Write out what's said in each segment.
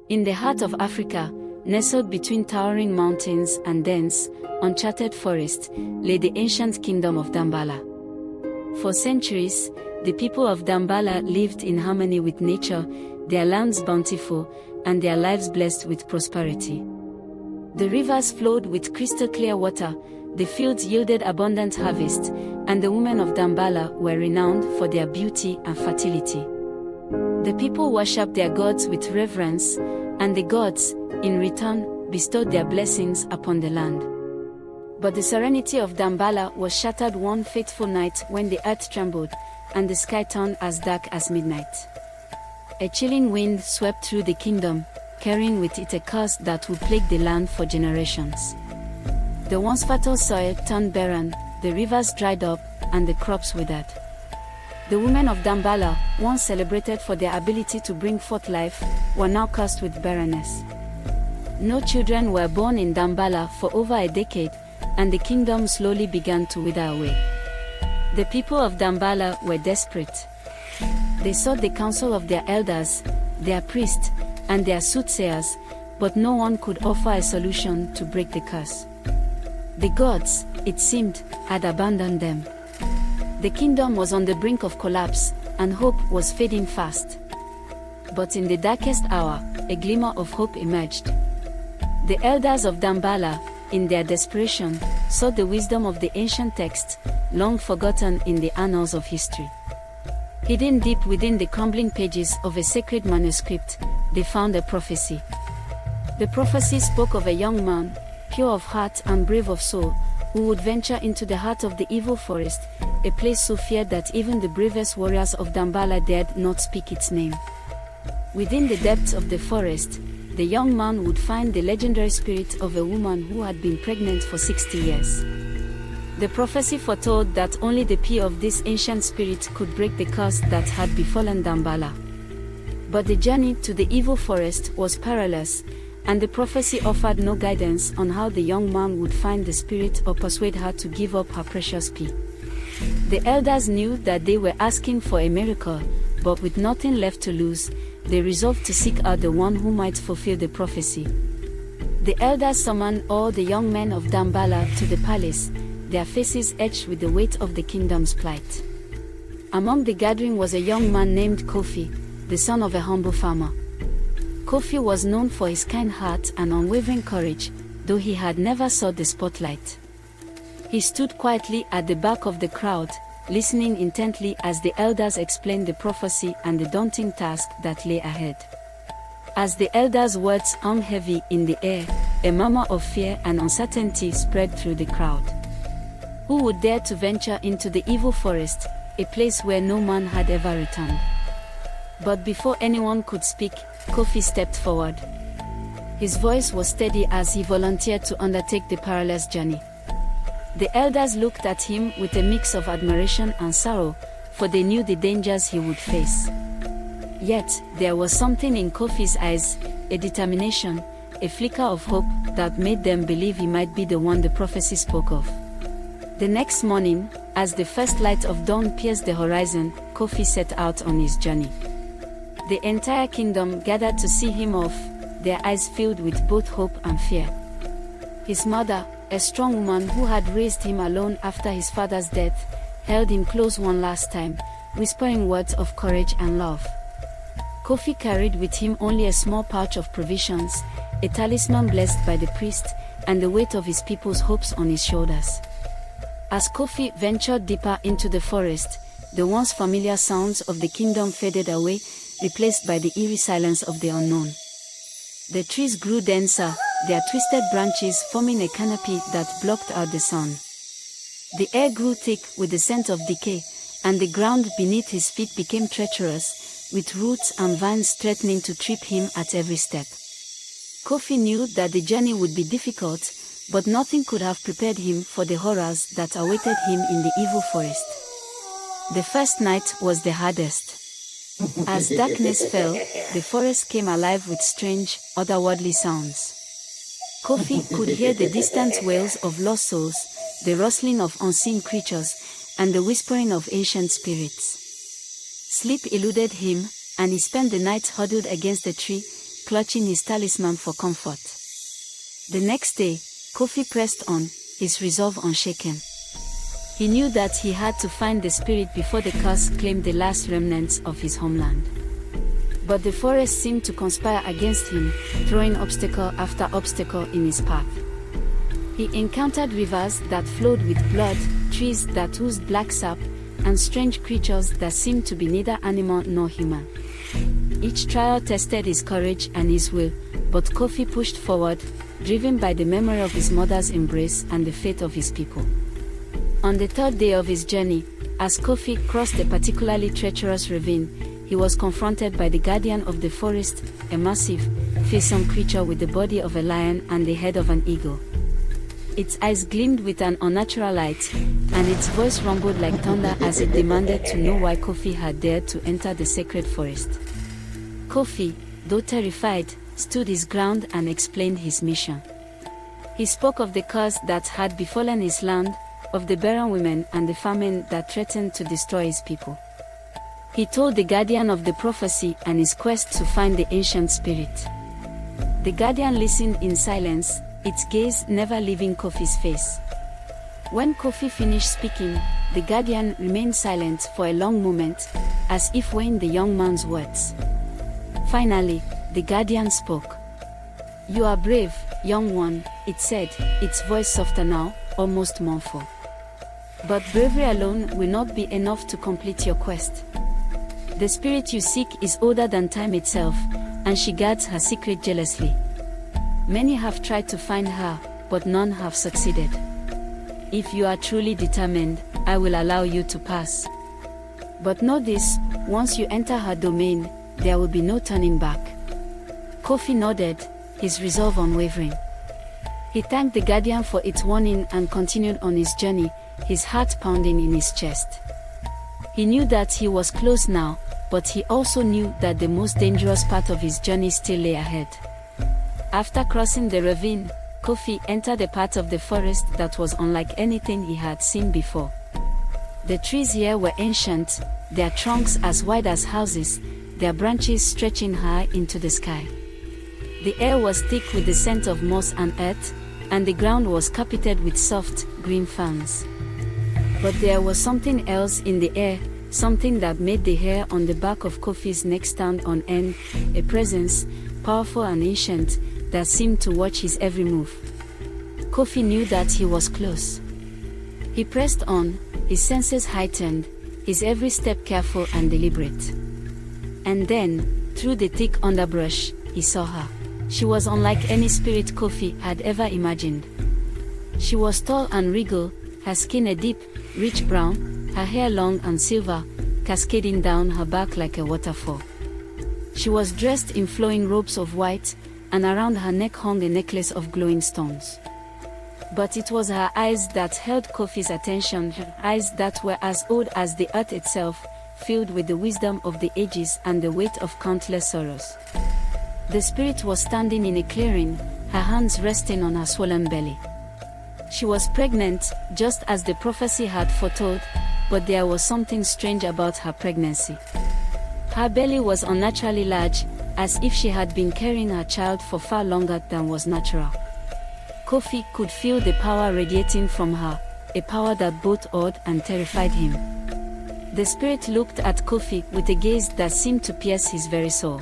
In the heart of Africa, nestled between towering mountains and dense, uncharted forests, lay the ancient kingdom of Damballa. For centuries, the people of Damballa lived in harmony with nature, their lands bountiful, and their lives blessed with prosperity. The rivers flowed with crystal-clear water, the fields yielded abundant harvest, and the women of Damballa were renowned for their beauty and fertility. The people worshipped their gods with reverence, and the gods, in return, bestowed their blessings upon the land. But the serenity of Damballa was shattered one fateful night when the earth trembled, and the sky turned as dark as midnight. A chilling wind swept through the kingdom, carrying with it a curse that would plague the land for generations. The once fertile soil turned barren, the rivers dried up, and the crops withered. The women of Damballa, once celebrated for their ability to bring forth life, were now cursed with barrenness. No children were born in Damballa for over a decade, and the kingdom slowly began to wither away. The people of Damballa were desperate. They sought the counsel of their elders, their priests, and their soothsayers, but no one could offer a solution to break the curse. The gods, it seemed, had abandoned them. The kingdom was on the brink of collapse, and hope was fading fast. But in the darkest hour, a glimmer of hope emerged. The elders of Damballa, in their desperation, sought the wisdom of the ancient texts, long forgotten in the annals of history. Hidden deep within the crumbling pages of a sacred manuscript, they found a prophecy. The prophecy spoke of a young man, pure of heart and brave of soul, who would venture into the heart of the evil forest, a place so feared that even the bravest warriors of Damballa dared not speak its name. Within the depths of the forest, the young man would find the legendary spirit of a woman who had been pregnant for 60 years. The prophecy foretold that only the plea of this ancient spirit could break the curse that had befallen Damballa. But the journey to the evil forest was perilous, and the prophecy offered no guidance on how the young man would find the spirit or persuade her to give up her precious plea. The elders knew that they were asking for a miracle, but with nothing left to lose, they resolved to seek out the one who might fulfill the prophecy. The elders summoned all the young men of Damballa to the palace, their faces etched with the weight of the kingdom's plight. Among the gathering was a young man named Kofi, the son of a humble farmer. Kofi was known for his kind heart and unwavering courage, though he had never sought the spotlight. He stood quietly at the back of the crowd, listening intently as the elders explained the prophecy and the daunting task that lay ahead. As the elders' words hung heavy in the air, a murmur of fear and uncertainty spread through the crowd. Who would dare to venture into the evil forest, a place where no man had ever returned? But before anyone could speak, Kofi stepped forward. His voice was steady as he volunteered to undertake the perilous journey. The elders looked at him with a mix of admiration and sorrow, for they knew the dangers he would face. Yet, there was something in Kofi's eyes, a determination, a flicker of hope, that made them believe he might be the one the prophecy spoke of. The next morning, as the first light of dawn pierced the horizon, Kofi set out on his journey. The entire kingdom gathered to see him off, their eyes filled with both hope and fear. His mother, a strong woman who had raised him alone after his father's death, held him close one last time, whispering words of courage and love. Kofi carried with him only a small pouch of provisions, a talisman blessed by the priest, and the weight of his people's hopes on his shoulders. As Kofi ventured deeper into the forest, the once familiar sounds of the kingdom faded away, replaced by the eerie silence of the unknown. The trees grew denser, their twisted branches forming a canopy that blocked out the sun. The air grew thick with the scent of decay, and the ground beneath his feet became treacherous, with roots and vines threatening to trip him at every step. Kofi knew that the journey would be difficult, but nothing could have prepared him for the horrors that awaited him in the evil forest. The first night was the hardest. As darkness fell, the forest came alive with strange, otherworldly sounds. Kofi could hear the distant wails of lost souls, the rustling of unseen creatures, and the whispering of ancient spirits. Sleep eluded him, and he spent the night huddled against a tree, clutching his talisman for comfort. The next day, Kofi pressed on, his resolve unshaken. He knew that he had to find the spirit before the curse claimed the last remnants of his homeland. But the forest seemed to conspire against him, throwing obstacle after obstacle in his path. He encountered rivers that flowed with blood, trees that oozed black sap, and strange creatures that seemed to be neither animal nor human. Each trial tested his courage and his will, but Kofi pushed forward, driven by the memory of his mother's embrace and the fate of his people. On the third day of his journey, as Kofi crossed a particularly treacherous ravine, he was confronted by the guardian of the forest, a massive, fearsome creature with the body of a lion and the head of an eagle. Its eyes gleamed with an unnatural light, and its voice rumbled like thunder as it demanded to know why Kofi had dared to enter the sacred forest. Kofi, though terrified, stood his ground and explained his mission. He spoke of the curse that had befallen his land, of the barren women and the famine that threatened to destroy his people. He told the guardian of the prophecy and his quest to find the ancient spirit. The guardian listened in silence, its gaze never leaving Kofi's face. When Kofi finished speaking, the guardian remained silent for a long moment, as if weighing the young man's words. Finally, the guardian spoke. "You are brave, young one," it said, its voice softer now, almost mournful. "But bravery alone will not be enough to complete your quest. The spirit you seek is older than time itself, and she guards her secret jealously. Many have tried to find her, but none have succeeded. If you are truly determined, I will allow you to pass. But know this, once you enter her domain, there will be no turning back." Kofi nodded, his resolve unwavering. He thanked the guardian for its warning and continued on his journey, his heart pounding in his chest. He knew that he was close now, but he also knew that the most dangerous part of his journey still lay ahead. After crossing the ravine, Kofi entered a part of the forest that was unlike anything he had seen before. The trees here were ancient, their trunks as wide as houses, their branches stretching high into the sky. The air was thick with the scent of moss and earth, and the ground was carpeted with soft, green ferns. But there was something else in the air, something that made the hair on the back of Kofi's neck stand on end, a presence, powerful and ancient, that seemed to watch his every move. Kofi knew that he was close. He pressed on, his senses heightened, his every step careful and deliberate. And then, through the thick underbrush, he saw her. She was unlike any spirit Kofi had ever imagined. She was tall and regal, her skin a deep, rich brown, her hair long and silver, cascading down her back like a waterfall. She was dressed in flowing robes of white, and around her neck hung a necklace of glowing stones. But it was her eyes that held Kofi's attention, her eyes that were as old as the earth itself, filled with the wisdom of the ages and the weight of countless sorrows. The spirit was standing in a clearing, her hands resting on her swollen belly. She was pregnant, just as the prophecy had foretold, but there was something strange about her pregnancy. Her belly was unnaturally large, as if she had been carrying her child for far longer than was natural. Kofi could feel the power radiating from her, a power that both awed and terrified him. The spirit looked at Kofi with a gaze that seemed to pierce his very soul.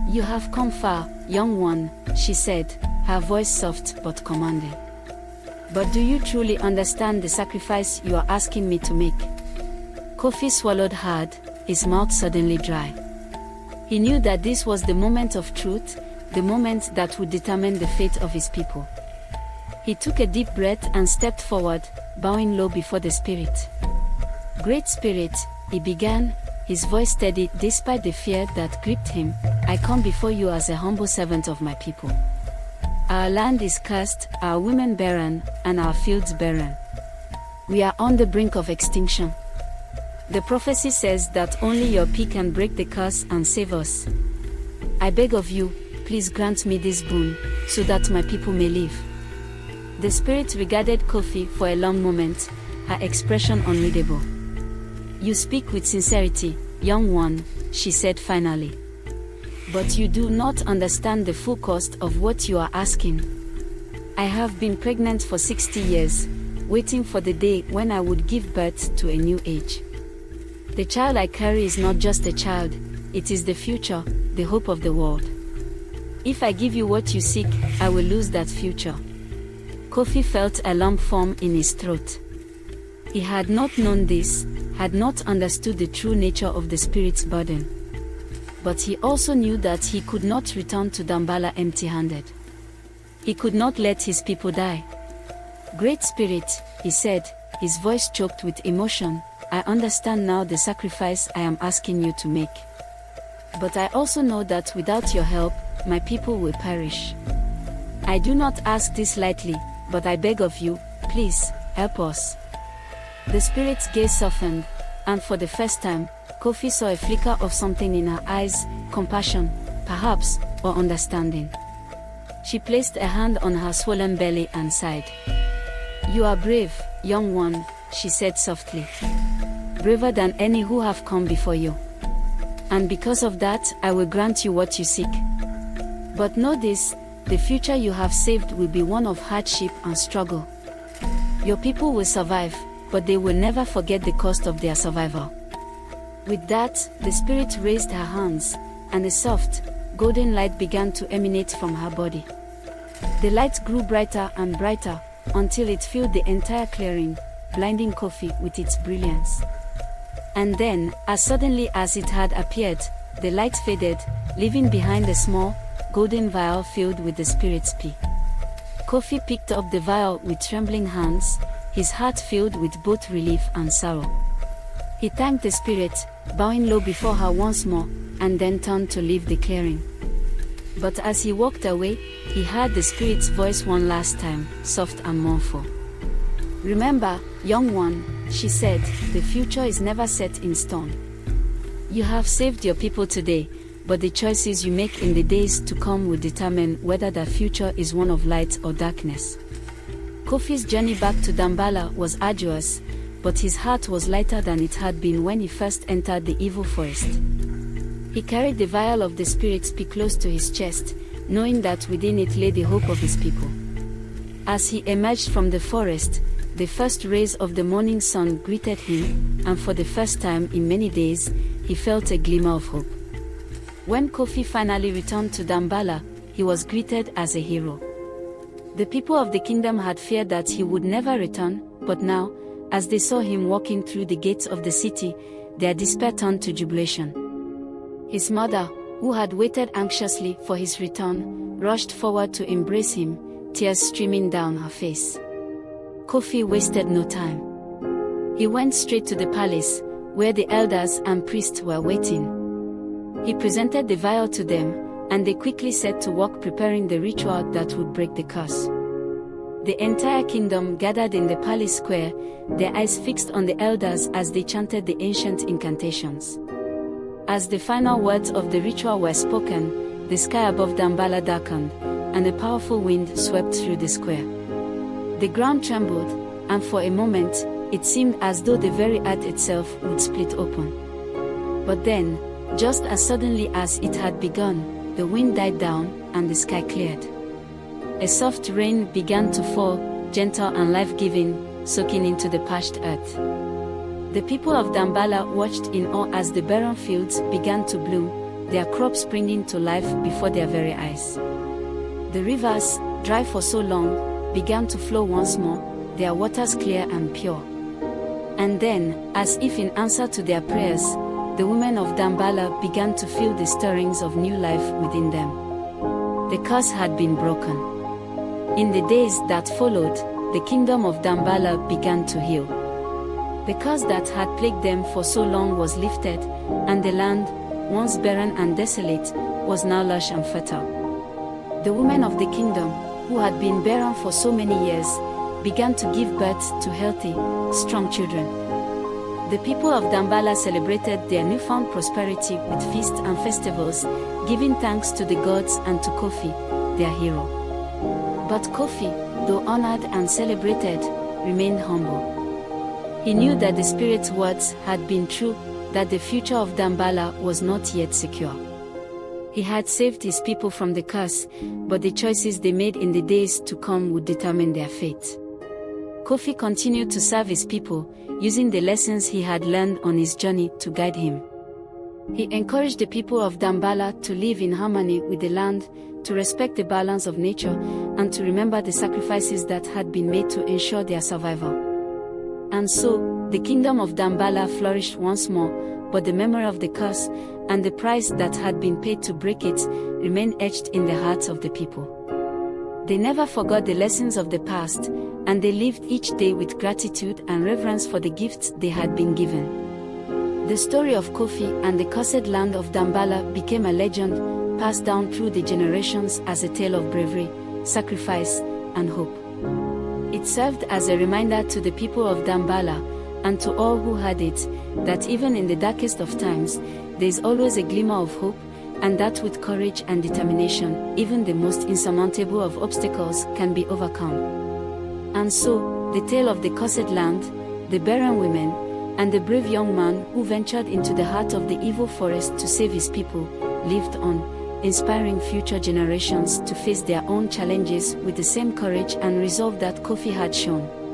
"You have come far, young one," she said, her voice soft but commanding. "But do you truly understand the sacrifice you are asking me to make?" Kofi swallowed hard, his mouth suddenly dry. He knew that this was the moment of truth, the moment that would determine the fate of his people. He took a deep breath and stepped forward, bowing low before the spirit. "Great Spirit," he began, his voice steady despite the fear that gripped him, "I come before you as a humble servant of my people. Our land is cursed, our women barren, and our fields barren. We are on the brink of extinction. The prophecy says that only your peak can break the curse and save us. I beg of you, please grant me this boon, so that my people may live." The spirit regarded Kofi for a long moment, her expression unreadable. "You speak with sincerity, young one," she said finally. But you do not understand the full cost of what you are asking. I have been pregnant for 60 years, waiting for the day when I would give birth to a new age. The child I carry is not just a child, it is the future, the hope of the world. If I give you what you seek, I will lose that future. Kofi felt a lump form in his throat. He had not known this, had not understood the true nature of the spirit's burden. But he also knew that he could not return to Damballa empty-handed. He could not let his people die. Great Spirit, he said, his voice choked with emotion, I understand now the sacrifice I am asking you to make. But I also know that without your help, my people will perish. I do not ask this lightly, but I beg of you, please, help us. The spirit's gaze softened, and for the first time, Kofi saw a flicker of something in her eyes, compassion, perhaps, or understanding. She placed a hand on her swollen belly and sighed. You are brave, young one, she said softly. Braver than any who have come before you. And because of that, I will grant you what you seek. But know this, the future you have saved will be one of hardship and struggle. Your people will survive, but they will never forget the cost of their survival. With that, the spirit raised her hands, and a soft, golden light began to emanate from her body. The light grew brighter and brighter, until it filled the entire clearing, blinding Kofi with its brilliance. And then, as suddenly as it had appeared, the light faded, leaving behind a small, golden vial filled with the spirit's pee. Kofi picked up the vial with trembling hands, his heart filled with both relief and sorrow. He thanked the spirit, bowing low before her once more, and then turned to leave the clearing. But as he walked away, he heard the spirit's voice one last time, soft and mournful. Remember, young one, she said, the future is never set in stone. You have saved your people today, but the choices you make in the days to come will determine whether that future is one of light or darkness. Kofi's journey back to Damballa was arduous, but his heart was lighter than it had been when he first entered the evil forest. He carried the vial of the spirit's pee close to his chest, knowing that within it lay the hope of his people. As he emerged from the forest, the first rays of the morning sun greeted him, and for the first time in many days, he felt a glimmer of hope. When Kofi finally returned to Damballa, he was greeted as a hero. The people of the kingdom had feared that he would never return, but now, as they saw him walking through the gates of the city, their despair turned to jubilation. His mother, who had waited anxiously for his return, rushed forward to embrace him, tears streaming down her face. Kofi wasted no time. He went straight to the palace, where the elders and priests were waiting. He presented the vial to them, and they quickly set to work preparing the ritual that would break the curse. The entire kingdom gathered in the palace square, their eyes fixed on the elders as they chanted the ancient incantations. As the final words of the ritual were spoken, the sky above Damballa darkened, and a powerful wind swept through the square. The ground trembled, and for a moment, it seemed as though the very earth itself would split open. But then, just as suddenly as it had begun, the wind died down, and the sky cleared. A soft rain began to fall, gentle and life-giving, soaking into the parched earth. The people of Damballa watched in awe as the barren fields began to bloom, their crops springing to life before their very eyes. The rivers, dry for so long, began to flow once more, their waters clear and pure. And then, as if in answer to their prayers, the women of Damballa began to feel the stirrings of new life within them. The curse had been broken. In the days that followed, the kingdom of Damballa began to heal. The curse that had plagued them for so long was lifted, and the land, once barren and desolate, was now lush and fertile. The women of the kingdom, who had been barren for so many years, began to give birth to healthy, strong children. The people of Damballa celebrated their newfound prosperity with feasts and festivals, giving thanks to the gods and to Kofi, their hero. But Kofi, though honored and celebrated, remained humble. He knew that the spirit's words had been true, that the future of Damballa was not yet secure. He had saved his people from the curse, but the choices they made in the days to come would determine their fate. Kofi continued to serve his people, using the lessons he had learned on his journey to guide him. He encouraged the people of Damballa to live in harmony with the land, to respect the balance of nature, and to remember the sacrifices that had been made to ensure their survival. And so, the kingdom of Damballa flourished once more, but the memory of the curse, and the price that had been paid to break it, remained etched in the hearts of the people. They never forgot the lessons of the past, and they lived each day with gratitude and reverence for the gifts they had been given. The story of Kofi and the cursed land of Damballa became a legend, passed down through the generations as a tale of bravery, sacrifice, and hope. It served as a reminder to the people of Damballa, and to all who heard it, that even in the darkest of times, there is always a glimmer of hope, and that with courage and determination, even the most insurmountable of obstacles can be overcome. And so, the tale of the cursed land, the barren women, and the brave young man who ventured into the heart of the evil forest to save his people, lived on, inspiring future generations to face their own challenges with the same courage and resolve that Kofi had shown.